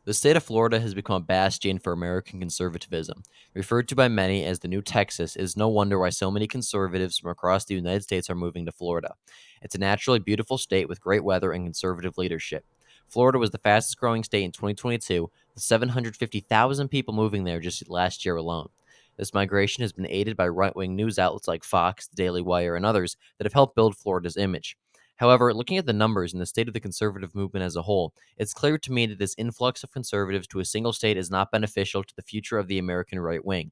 The state of Florida has become a bastion for American conservatism. Referred to by many as the new Texas, it is no wonder why so many conservatives from across the United States are moving to Florida. It's a naturally beautiful state with great weather and conservative leadership. Florida was the fastest growing state in 2022, with 750,000 people moving there just last year alone. This migration has been aided by right wing news outlets like Fox, the Daily Wire, and others that have helped build Florida's image. However, looking at the numbers and the state of the conservative movement as a whole, it's clear to me that this influx of conservatives to a single state is not beneficial to the future of the American right wing.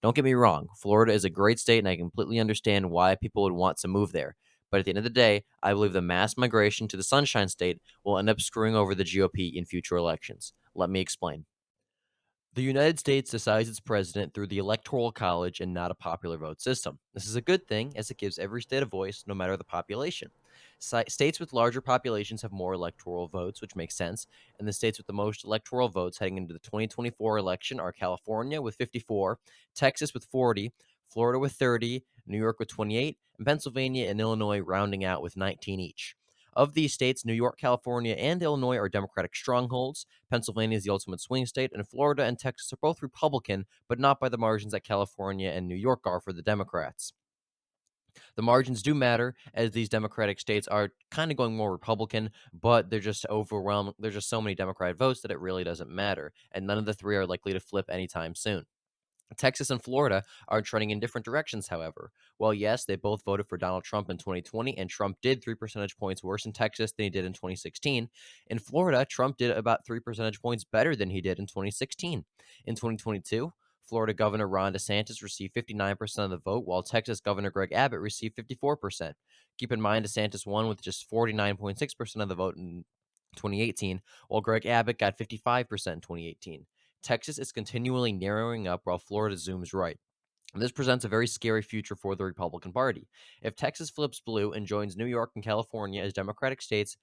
Don't get me wrong, Florida is a great state and I completely understand why people would want to move there. But at the end of the day, I believe the mass migration to the Sunshine State will end up screwing over the GOP in future elections. Let me explain. The United States decides its president through the Electoral College and not a popular vote system. This is a good thing as it gives every state a voice, no matter the population. States with larger populations have more electoral votes, which makes sense, and the states with the most electoral votes heading into the 2024 election are California with 54, Texas with 40, Florida with 30, New York with 28, and Pennsylvania and Illinois rounding out with 19 each. Of these states, New York, California, and Illinois are Democratic strongholds. Pennsylvania is the ultimate swing state, and Florida and Texas are both Republican, but not by the margins that California and New York are for the Democrats. The margins do matter, as these Democratic states are kind of going more Republican, but they're just overwhelmed. There's just so many Democratic votes that it really doesn't matter, and none of the three are likely to flip anytime soon. Texas and Florida are trending in different directions, however. Well, yes, they both voted for Donald Trump in 2020, and Trump did 3 percentage points worse in Texas than he did in 2016. In Florida, Trump did about 3 percentage points better than he did in 2016. In 2022, Florida Governor Ron DeSantis received 59% of the vote, while Texas Governor Greg Abbott received 54%. Keep in mind, DeSantis won with just 49.6% of the vote in 2018, while Greg Abbott got 55% in 2018. Texas is continually narrowing up while Florida zooms right. This presents a very scary future for the Republican Party. If Texas flips blue and joins New York and California as Democratic states,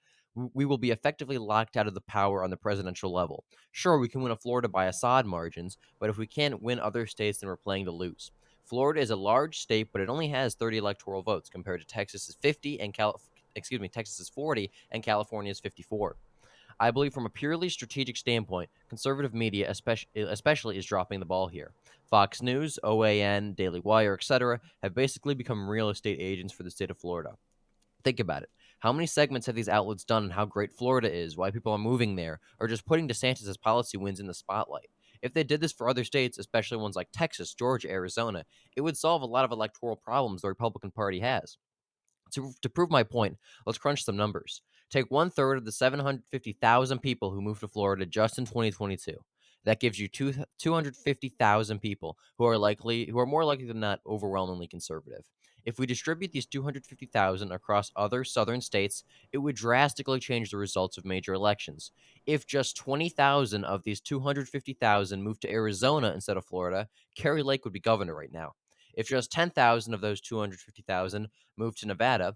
we will be effectively locked out of the power on the presidential level. Sure, we can win a Florida by Assad margins, but if we can't win other states, then we're playing to lose. Florida is a large state, but it only has 30 electoral votes compared to Texas's 50 and Texas's 40 and California's 54. I believe from a purely strategic standpoint, conservative media especially is dropping the ball here. Fox News, OAN, Daily Wire, etc., have basically become real estate agents for the state of Florida. Think about it. How many segments have these outlets done on how great Florida is, why people are moving there, or just putting DeSantis' policy wins in the spotlight? If they did this for other states, especially ones like Texas, Georgia, Arizona, it would solve a lot of electoral problems the Republican Party has. To prove my point, let's crunch some numbers. Take one third of the 750,000 people who moved to Florida just in 2022. That gives you 250,000 people who are more likely than not overwhelmingly conservative. If we distribute these 250,000 across other southern states, it would drastically change the results of major elections. If just 20,000 of these 250,000 moved to Arizona instead of Florida, Kerry Lake would be governor right now. If just 10,000 of those 250,000 moved to Nevada,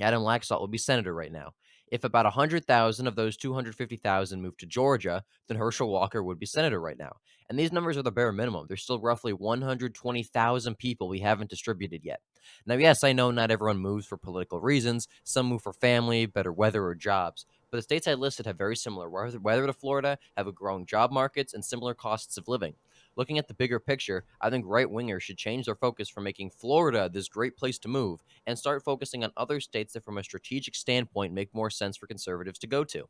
Adam Laxalt would be senator right now. If about 100,000 of those 250,000 moved to Georgia, then Herschel Walker would be senator right now. And these numbers are the bare minimum. There's still roughly 120,000 people we haven't distributed yet. Now, yes, I know not everyone moves for political reasons. Some move for family, better weather, or jobs. But the states I listed have very similar weather to Florida, have growing job markets, and similar costs of living. Looking at the bigger picture, I think right wingers should change their focus from making Florida this great place to move and start focusing on other states that, from a strategic standpoint, make more sense for conservatives to go to.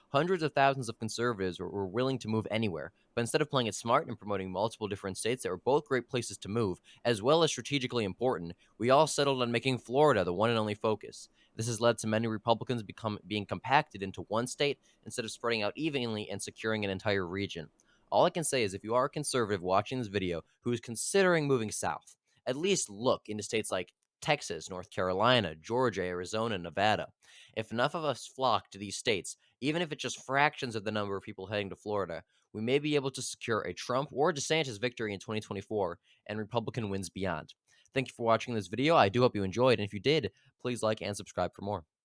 Hundreds of thousands of conservatives were willing to move anywhere, but instead of playing it smart and promoting multiple different states that were both great places to move, as well as strategically important, we all settled on making Florida the one and only focus. This has led to many Republicans being compacted into one state instead of spreading out evenly and securing an entire region. All I can say is if you are a conservative watching this video who is considering moving south, at least look into states like Texas, North Carolina, Georgia, Arizona, Nevada. If enough of us flock to these states, even if it's just fractions of the number of people heading to Florida, we may be able to secure a Trump or DeSantis victory in 2024 and Republican wins beyond. Thank you for watching this video. I do hope you enjoyed, and if you did, please like and subscribe for more.